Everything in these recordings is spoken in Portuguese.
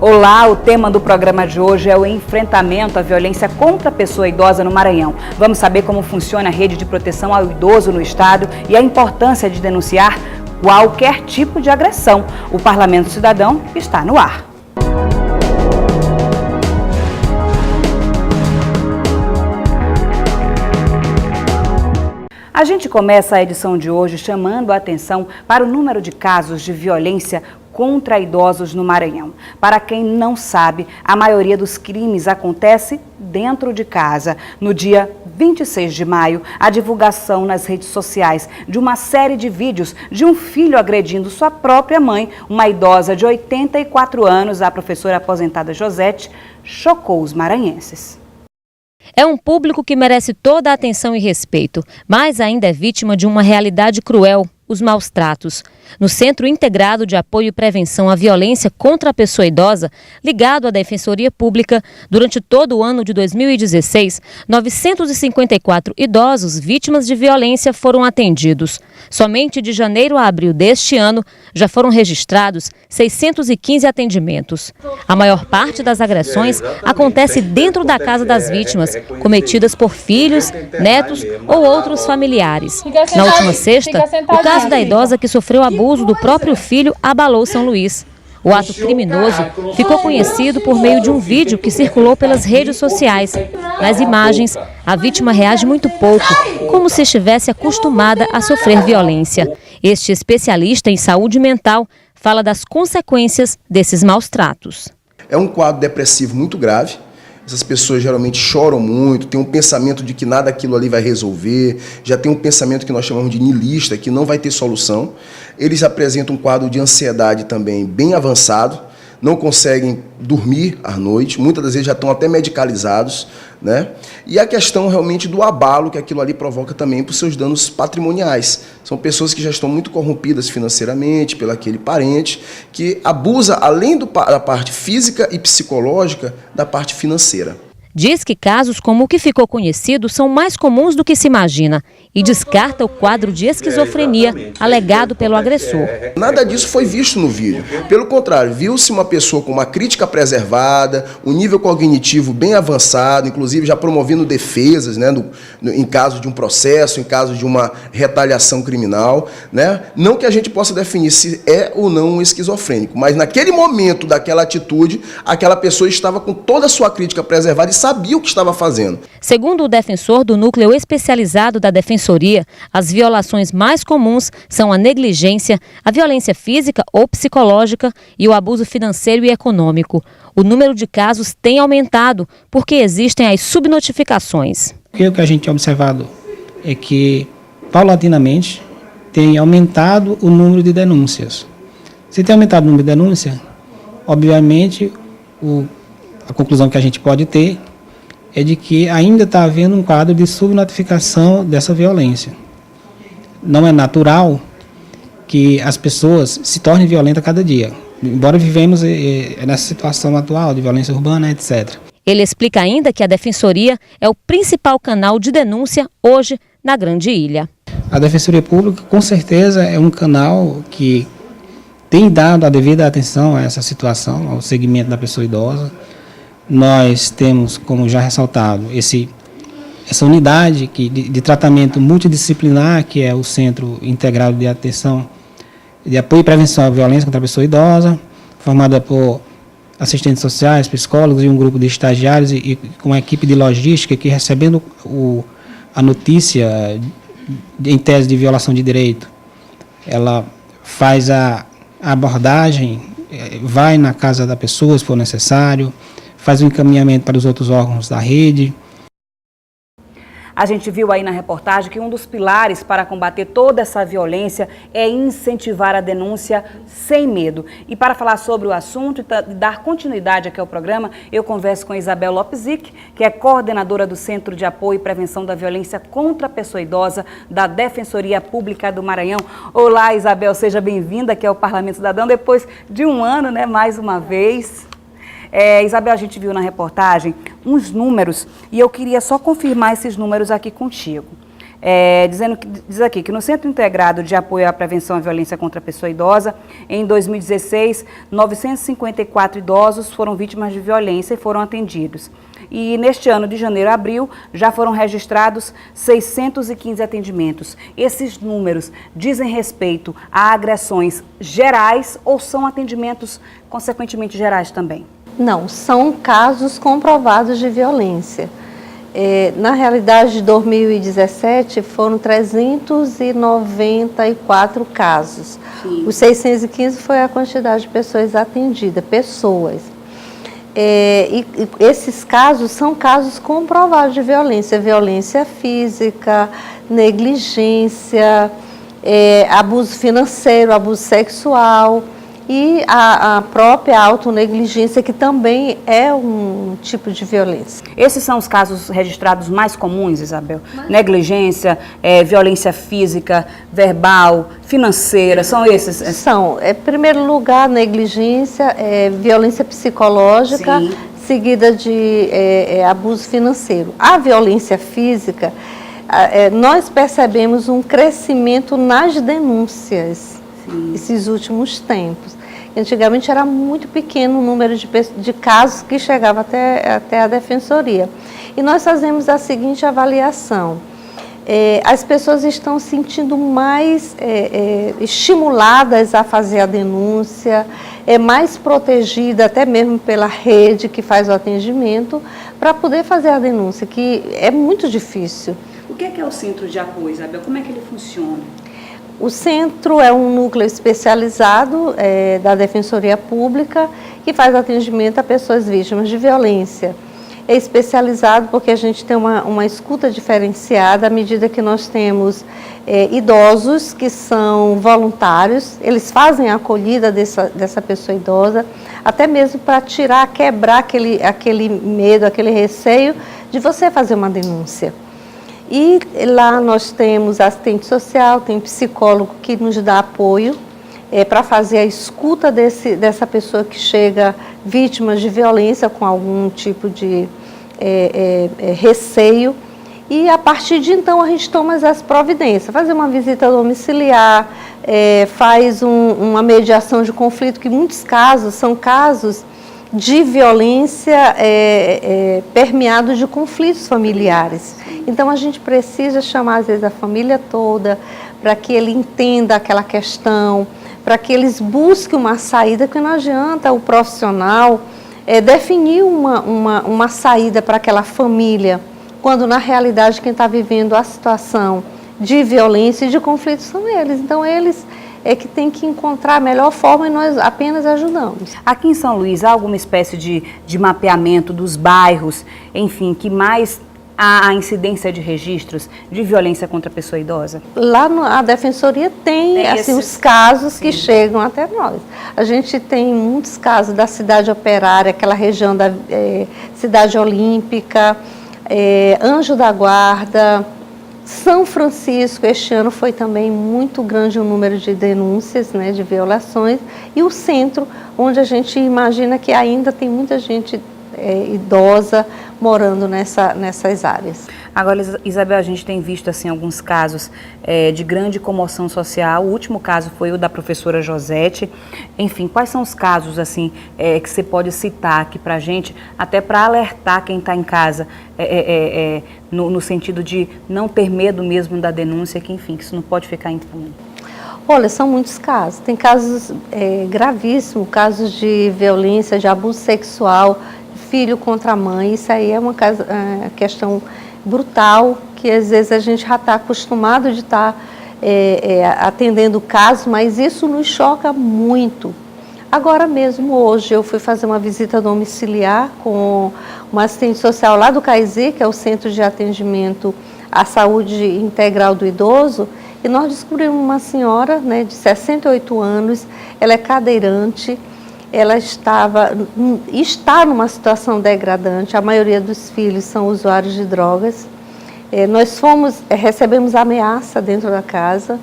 Olá, o tema do programa de hoje é o enfrentamento à violência contra a pessoa idosa no Maranhão. Vamos saber como funciona a rede de proteção ao idoso no estado e a importância de denunciar qualquer tipo de agressão. O Parlamento Cidadão está no ar. A gente começa a edição de hoje chamando a atenção para o número de casos de violência contra idosos no Maranhão. Para quem não sabe, a maioria dos crimes acontece dentro de casa. No dia 26 de maio, a divulgação nas redes sociais de uma série de vídeos de um filho agredindo sua própria mãe, uma idosa de 84 anos, a professora aposentada Josete, chocou os maranhenses. É um público que merece toda a atenção e respeito, mas ainda é vítima de uma realidade cruel, os maus tratos. No Centro Integrado de Apoio e Prevenção à Violência contra a Pessoa Idosa, ligado à Defensoria Pública, durante todo o ano de 2016, 954 idosos vítimas de violência foram atendidos. Somente de janeiro a abril deste ano, já foram registrados 615 atendimentos. A maior parte das agressões acontece dentro da casa das vítimas, cometidas por filhos, netos ou outros familiares. Na última sexta, o caso da idosa que sofreu abuso do próprio filho abalou São Luís. O ato criminoso ficou conhecido por meio de um vídeo que circulou pelas redes sociais. Nas imagens, a vítima reage muito pouco, como se estivesse acostumada a sofrer violência. Este especialista em saúde mental fala das consequências desses maus tratos. É um quadro depressivo muito grave. Essas pessoas geralmente choram muito, têm um pensamento de que nada aquilo ali vai resolver, já tem um pensamento que nós chamamos de niilista, que não vai ter solução. Eles apresentam um quadro de ansiedade também bem avançado, não conseguem dormir à noite, muitas das vezes já estão até medicalizados, né? E a questão realmente do abalo que aquilo ali provoca também por seus danos patrimoniais. São pessoas que já estão muito corrompidas financeiramente pelo aquele parente, que abusa, além da parte física e psicológica, da parte financeira. Diz que casos como o que ficou conhecido são mais comuns do que se imagina e descarta o quadro de esquizofrenia alegado pelo agressor. Nada disso foi visto no vídeo. Pelo contrário, viu-se uma pessoa com uma crítica preservada, um nível cognitivo bem avançado, inclusive já promovendo defesas, né, em caso de um processo, em caso de uma retaliação criminal, né? Não que a gente possa definir se é ou não um esquizofrênico, mas naquele momento daquela atitude, aquela pessoa estava com toda a sua crítica preservada e sabia o que estava fazendo. Segundo o defensor do Núcleo Especializado da Defensoria, as violações mais comuns são a negligência, a violência física ou psicológica e o abuso financeiro e econômico. O número de casos tem aumentado porque existem as subnotificações. O que a gente tem observado é que, paulatinamente, tem aumentado o número de denúncias. Se tem aumentado o número de denúncias, obviamente, a conclusão que a gente pode ter é de que ainda está havendo um quadro de subnotificação dessa violência. Não é natural que as pessoas se tornem violentas a cada dia, embora vivemos nessa situação atual de violência urbana, etc. Ele explica ainda que a Defensoria é o principal canal de denúncia hoje na Grande Ilha. A Defensoria Pública, com certeza, é um canal que tem dado a devida atenção a essa situação, ao segmento da pessoa idosa. Nós temos, como já ressaltado, essa unidade de tratamento multidisciplinar, que é o Centro Integrado de Atenção, de Apoio e Prevenção à Violência contra a Pessoa Idosa, formada por assistentes sociais, psicólogos e um grupo de estagiários e com uma equipe de logística que, recebendo a notícia em tese de violação de direito, ela faz a abordagem, vai na casa da pessoa, se for necessário, faz um encaminhamento para os outros órgãos da rede. A gente viu aí na reportagem que um dos pilares para combater toda essa violência é incentivar a denúncia sem medo. E para falar sobre o assunto e dar continuidade aqui ao programa, eu converso com Isabel Lopzic, que é coordenadora do Centro de Apoio e Prevenção da Violência contra a Pessoa Idosa da Defensoria Pública do Maranhão. Olá, Isabel, seja bem-vinda aqui ao Parlamento Cidadão, depois de um ano, né, mais uma vez. Isabel, a gente viu na reportagem uns números e eu queria só confirmar esses números aqui contigo. Diz aqui que no Centro Integrado de Apoio à Prevenção à Violência contra a Pessoa Idosa, em 2016, 954 idosos foram vítimas de violência e foram atendidos. E neste ano, de janeiro a abril, já foram registrados 615 atendimentos. Esses números dizem respeito a agressões gerais ou são atendimentos consequentemente gerais também? Não, são casos comprovados de violência. Na realidade, de 2017, foram 394 casos. Sim. Os 615 foi a quantidade de pessoas atendidas, e esses casos são casos comprovados de violência, violência física, negligência, abuso financeiro, abuso sexual e a própria autonegligência, que também é um tipo de violência. Esses são os casos registrados mais comuns, Isabel? Negligência, violência física, verbal, financeira, são esses? São, em primeiro lugar, negligência, violência psicológica, sim, seguida de abuso financeiro. A violência física, nós percebemos um crescimento nas denúncias, sim, esses últimos tempos. Antigamente era muito pequeno o número de casos que chegava até a defensoria. E nós fazemos a seguinte avaliação: as pessoas estão se sentindo mais estimuladas a fazer a denúncia, mais protegida até mesmo pela rede que faz o atendimento, para poder fazer a denúncia, que é muito difícil. O que é o Centro de Apoio, Isabel? Como é que ele funciona? O centro é um núcleo especializado da Defensoria Pública que faz atendimento a pessoas vítimas de violência. É especializado porque a gente tem uma escuta diferenciada à medida que nós temos idosos que são voluntários, eles fazem a acolhida dessa pessoa idosa, até mesmo para quebrar aquele medo, aquele receio de você fazer uma denúncia. E lá nós temos assistente social, tem psicólogo que nos dá apoio para fazer a escuta dessa pessoa que chega vítima de violência com algum tipo de receio. E a partir de então a gente toma as providências, fazer uma visita domiciliar, faz uma mediação de conflito, que em muitos casos são casos de violência permeados de conflitos familiares. Então a gente precisa chamar às vezes a família toda para que ele entenda aquela questão, para que eles busquem uma saída, que não adianta o profissional definir uma saída para aquela família, quando na realidade quem está vivendo a situação de violência e de conflito são eles. Então eles que tem que encontrar a melhor forma e nós apenas ajudamos. Aqui em São Luís, há alguma espécie de mapeamento dos bairros, enfim, que mais há a incidência de registros de violência contra a pessoa idosa? Lá a Defensoria tem assim, os casos, sim, que chegam até nós. A gente tem muitos casos da Cidade Operária, aquela região da Cidade Olímpica, Anjo da Guarda, São Francisco. Este ano foi também muito grande o número de denúncias, né, de violações, e o centro, onde a gente imagina que ainda tem muita gente idosa morando nessas áreas. Agora, Isabel, a gente tem visto assim, alguns casos de grande comoção social. O último caso foi o da professora Josete. Enfim, quais são os casos assim, que você pode citar aqui para a gente, até para alertar quem está em casa, no sentido de não ter medo mesmo da denúncia, que enfim, que isso não pode ficar impune? Olha, são muitos casos. Tem casos gravíssimos, casos de violência, de abuso sexual, filho contra a mãe. Isso aí é uma questão brutal, que às vezes a gente já está acostumado de estar atendendo casos, mas isso nos choca muito. Agora mesmo, hoje, eu fui fazer uma visita domiciliar com uma assistente social lá do CAISI, que é o Centro de Atendimento à Saúde Integral do Idoso, e nós descobrimos uma senhora, né, de 68 anos, ela é cadeirante, ela está numa situação degradante, a maioria dos filhos são usuários de drogas. Nós recebemos ameaça dentro da casa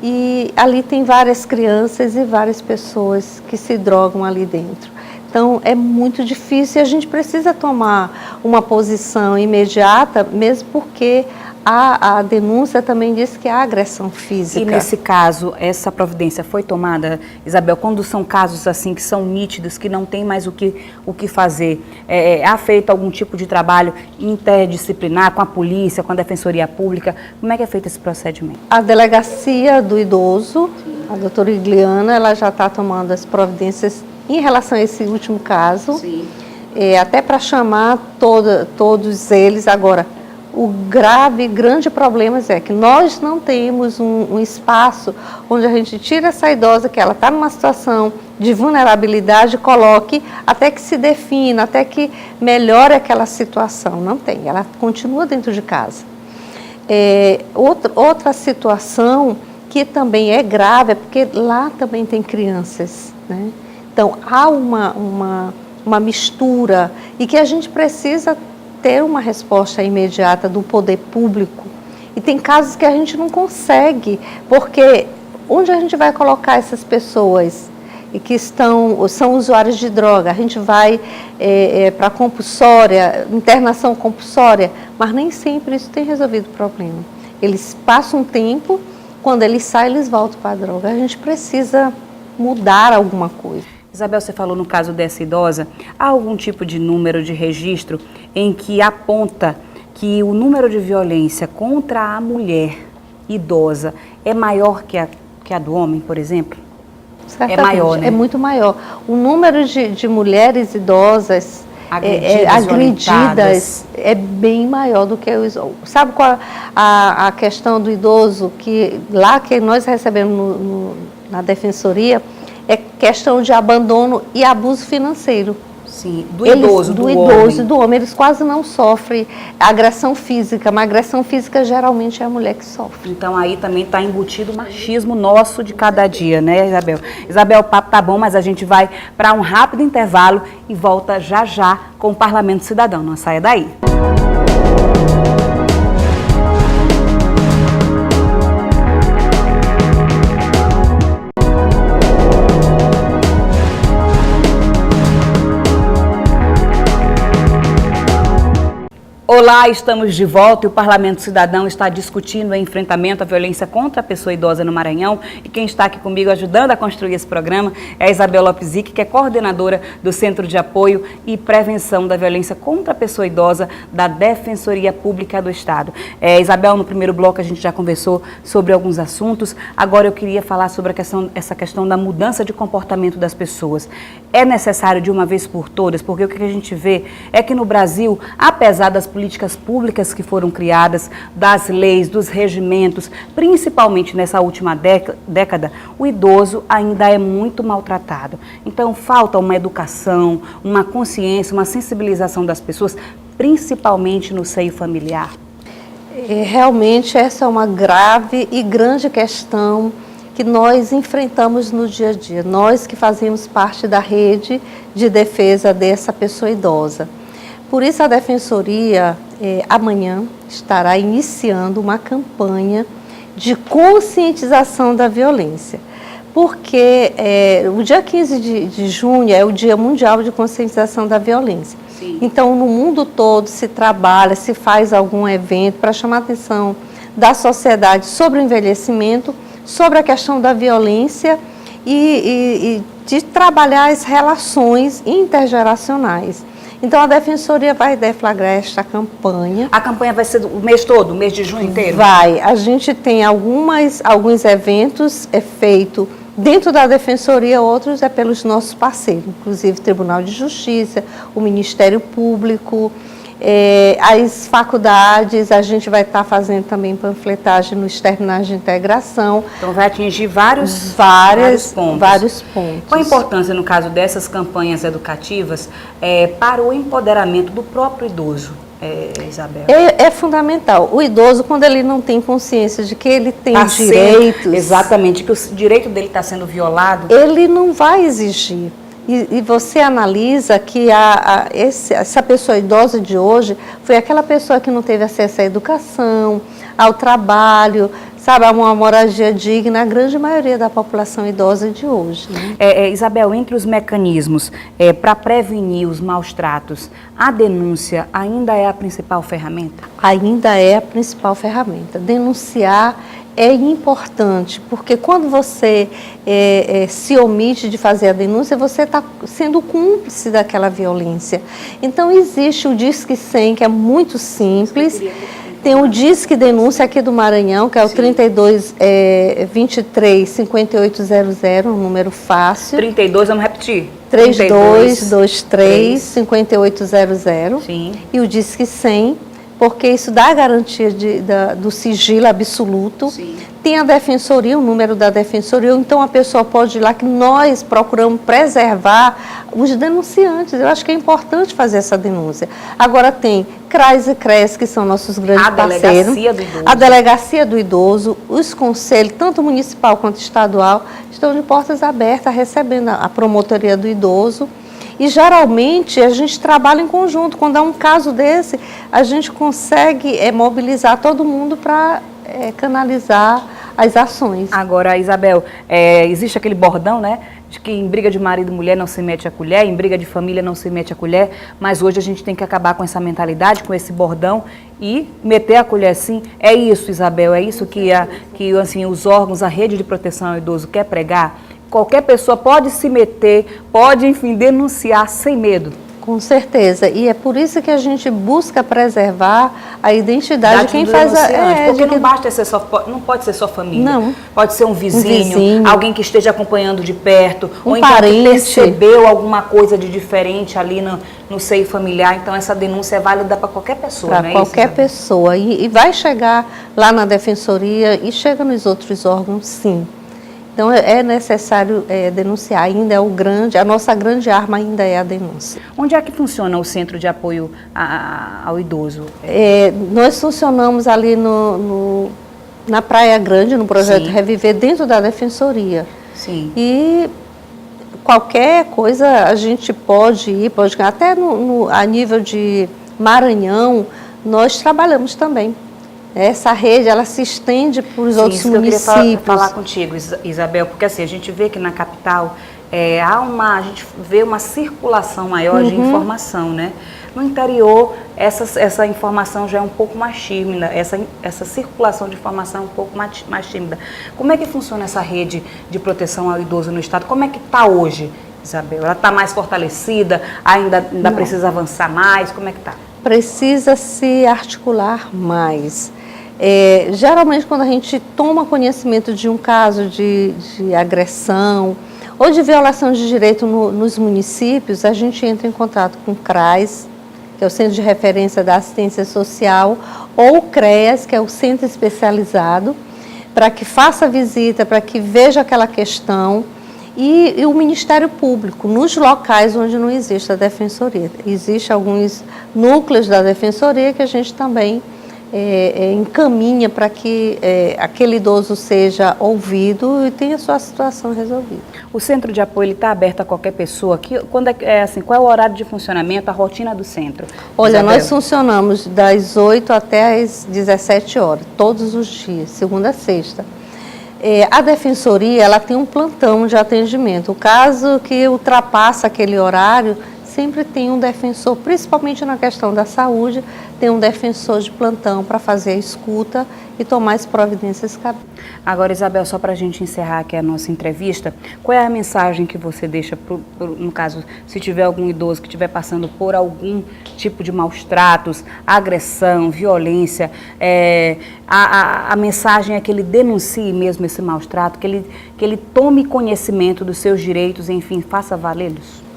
e ali tem várias crianças e várias pessoas que se drogam ali dentro. Então é muito difícil e a gente precisa tomar uma posição imediata, mesmo porque a denúncia também diz que há agressão física. E nesse caso, essa providência foi tomada, Isabel, quando são casos assim que são nítidos, que não tem mais o que fazer, há feito algum tipo de trabalho interdisciplinar com a polícia, com a Defensoria Pública? Como é que é feito esse procedimento? A delegacia do idoso, a doutora Igliana, ela já está tomando as providências em relação a esse último caso. Sim. Até para chamar todos eles. Agora, o grande problema é que nós não temos um espaço onde a gente tira essa idosa, que ela está numa situação de vulnerabilidade, coloque até que se defina, até que melhore aquela situação. Não tem, ela continua dentro de casa. Outra situação que também é grave, é porque lá também tem crianças, né? Então, há uma mistura e que a gente precisa ter uma resposta imediata do poder público. E tem casos que a gente não consegue, porque onde a gente vai colocar essas pessoas e que são usuários de droga? A gente vai para compulsória, internação compulsória, mas nem sempre isso tem resolvido o problema. Eles passam um tempo, quando eles saem, eles voltam para a droga. A gente precisa mudar alguma coisa. Isabel, você falou no caso dessa idosa, há algum tipo de número de registro em que aponta que o número de violência contra a mulher idosa é maior que a do homem, por exemplo? Certamente, é maior, né? É muito maior. O número de mulheres idosas agredidas é bem maior do que os... Sabe qual a questão do idoso que nós recebemos na Defensoria? É questão de abandono e abuso financeiro. Sim, do idoso e do homem. Eles quase não sofrem agressão física, mas agressão física geralmente é a mulher que sofre. Então aí também está embutido o machismo nosso de cada dia, né, Isabel? Isabel, o papo tá bom, mas a gente vai para um rápido intervalo e volta já já com o Parlamento Cidadão. Não saia daí. Olá, estamos de volta e o Parlamento Cidadão está discutindo o enfrentamento à violência contra a pessoa idosa no Maranhão. E quem está aqui comigo ajudando a construir esse programa é a Isabel Lopes Zic, que é coordenadora do Centro de Apoio e Prevenção da Violência contra a Pessoa Idosa da Defensoria Pública do Estado. Isabel, no primeiro bloco a gente já conversou sobre alguns assuntos. Agora eu queria falar sobre essa questão da mudança de comportamento das pessoas. É necessário de uma vez por todas, porque o que a gente vê é que no Brasil, apesar das políticas públicas que foram criadas, das leis, dos regimentos, principalmente nessa última década, o idoso ainda é muito maltratado. Então, falta uma educação, uma consciência, uma sensibilização das pessoas, principalmente no seio familiar. Realmente, essa é uma grave e grande questão que nós enfrentamos no dia a dia. Nós que fazemos parte da rede de defesa dessa pessoa idosa. Por isso, a Defensoria, amanhã, estará iniciando uma campanha de conscientização da violência. Porque o dia 15 de junho é o Dia Mundial de Conscientização da Violência. Sim. Então, no mundo todo se trabalha, se faz algum evento para chamar a atenção da sociedade sobre o envelhecimento, sobre a questão da violência e de trabalhar as relações intergeracionais. Então, a Defensoria vai deflagrar esta campanha. A campanha vai ser o mês todo, o mês de junho inteiro? Vai. A gente tem alguns eventos feito dentro da Defensoria, outros pelos nossos parceiros, inclusive Tribunal de Justiça, o Ministério Público, as faculdades. A gente vai estar fazendo também panfletagem nos terminais de integração. Então vai atingir vários pontos. Vários pontos. Qual a importância, no caso dessas campanhas educativas, para o empoderamento do próprio idoso, Isabel? É fundamental. O idoso, quando ele não tem consciência de que ele tem direitos... Exatamente, que o direito dele está sendo violado... Ele não vai exigir. E você analisa que essa pessoa idosa de hoje foi aquela pessoa que não teve acesso à educação, ao trabalho, sabe, uma moradia digna, a grande maioria da população idosa de hoje. Né? Isabel, entre os mecanismos para prevenir os maus tratos, a denúncia ainda é a principal ferramenta? Ainda é a principal ferramenta. Denunciar é importante, porque quando você se omite de fazer a denúncia, você está sendo cúmplice daquela violência. Então, existe o Disque 100, que é muito simples. Tem o Disque Denúncia aqui do Maranhão, que é o 3223-5800, um número fácil. 32, vamos repetir. 3223-5800. Sim. E o Disque 100, porque isso dá a garantia do sigilo absoluto. Sim. Tem a defensoria, o número da defensoria, então a pessoa pode ir lá, que nós procuramos preservar os denunciantes. Eu acho que é importante fazer essa denúncia. Agora tem CRAS e CRES, que são nossos grandes parceiros. A Delegacia do Idoso, os conselhos, tanto municipal quanto estadual, estão de portas abertas, recebendo a promotoria do idoso. E geralmente a gente trabalha em conjunto. Quando há um caso desse, a gente consegue mobilizar todo mundo para canalizar as ações. Agora, Isabel, existe aquele bordão, né? De que em briga de marido e mulher não se mete a colher, em briga de família não se mete a colher, mas hoje a gente tem que acabar com essa mentalidade, com esse bordão e meter a colher sim. É isso, Isabel, é isso que assim, os órgãos, a rede de proteção ao idoso quer pregar? Qualquer pessoa pode se meter, pode, enfim, denunciar sem medo. Com certeza, e é por isso que a gente busca preservar a identidade de quem faz porque não basta ser não pode ser só família. Não. Pode ser um vizinho, alguém que esteja acompanhando de perto, ou então parente. Que percebeu alguma coisa de diferente ali no seio familiar. Então essa denúncia é válida para qualquer pessoa, para qualquer pessoa. E vai chegar lá na defensoria e chega nos outros órgãos, sim. Então, é necessário denunciar, ainda é a nossa grande arma ainda é a denúncia. Onde é que funciona o Centro de Apoio ao Idoso? Nós funcionamos ali na Praia Grande, no projeto Sim. Reviver, dentro da Defensoria. Sim. E qualquer coisa a gente pode ir, até a nível de Maranhão, nós trabalhamos também. Essa rede, ela se estende para os outros municípios. Eu queria falar contigo, Isabel, porque assim, a gente vê que na capital a gente vê uma circulação maior de informação, né? No interior, essa informação já é um pouco mais tímida, essa circulação de informação é um pouco mais tímida. Como é que funciona essa rede de proteção ao idoso no estado? Como é que está hoje, Isabel? Ela está mais fortalecida? Ainda precisa avançar mais? Como é que está? Precisa se articular mais. Geralmente, quando a gente toma conhecimento de um caso de agressão ou de violação de direito nos municípios, a gente entra em contato com o CRAS, que é o Centro de Referência da Assistência Social, ou o CREAS, que é o Centro Especializado, para que faça visita, para que veja aquela questão, e o Ministério Público, nos locais onde não existe a Defensoria. Existem alguns núcleos da Defensoria que a gente também encaminha para que aquele idoso seja ouvido e tenha sua situação resolvida. O centro de apoio está aberto a qualquer pessoa? Qual é o horário de funcionamento, a rotina do centro? Olha, nós funcionamos das 8 até as 17 horas, todos os dias, segunda a sexta. A Defensoria, ela tem um plantão de atendimento. O caso que ultrapassa aquele horário, sempre tem um defensor, principalmente na questão da saúde, tem um defensor de plantão para fazer a escuta e tomar as providências cabíveis. Agora, Isabel, só para a gente encerrar aqui a nossa entrevista, qual é a mensagem que você deixa, no caso, se tiver algum idoso que estiver passando por algum tipo de maus tratos, agressão, violência, a mensagem é que ele denuncie mesmo esse maus trato, que ele tome conhecimento dos seus direitos, enfim, faça valê-los?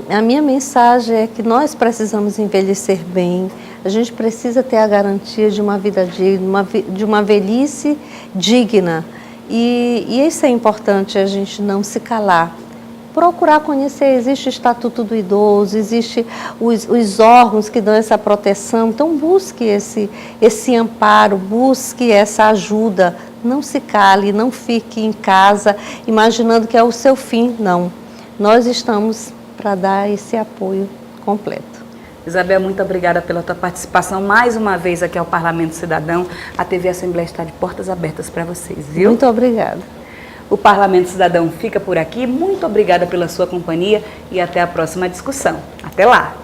A minha mensagem é que nós precisamos envelhecer bem, a gente precisa ter a garantia de uma vida digna, de uma velhice digna. E isso é importante, a gente não se calar. Procurar conhecer, existe o Estatuto do Idoso, existe os órgãos que dão essa proteção, então busque esse amparo, busque essa ajuda, não se cale, não fique em casa imaginando que é o seu fim, não. Nós estamos para dar esse apoio completo. Isabel, muito obrigada pela tua participação mais uma vez aqui ao Parlamento Cidadão. A TV Assembleia está de portas abertas para vocês, viu? Muito obrigada. O Parlamento Cidadão fica por aqui. Muito obrigada pela sua companhia e até a próxima discussão. Até lá!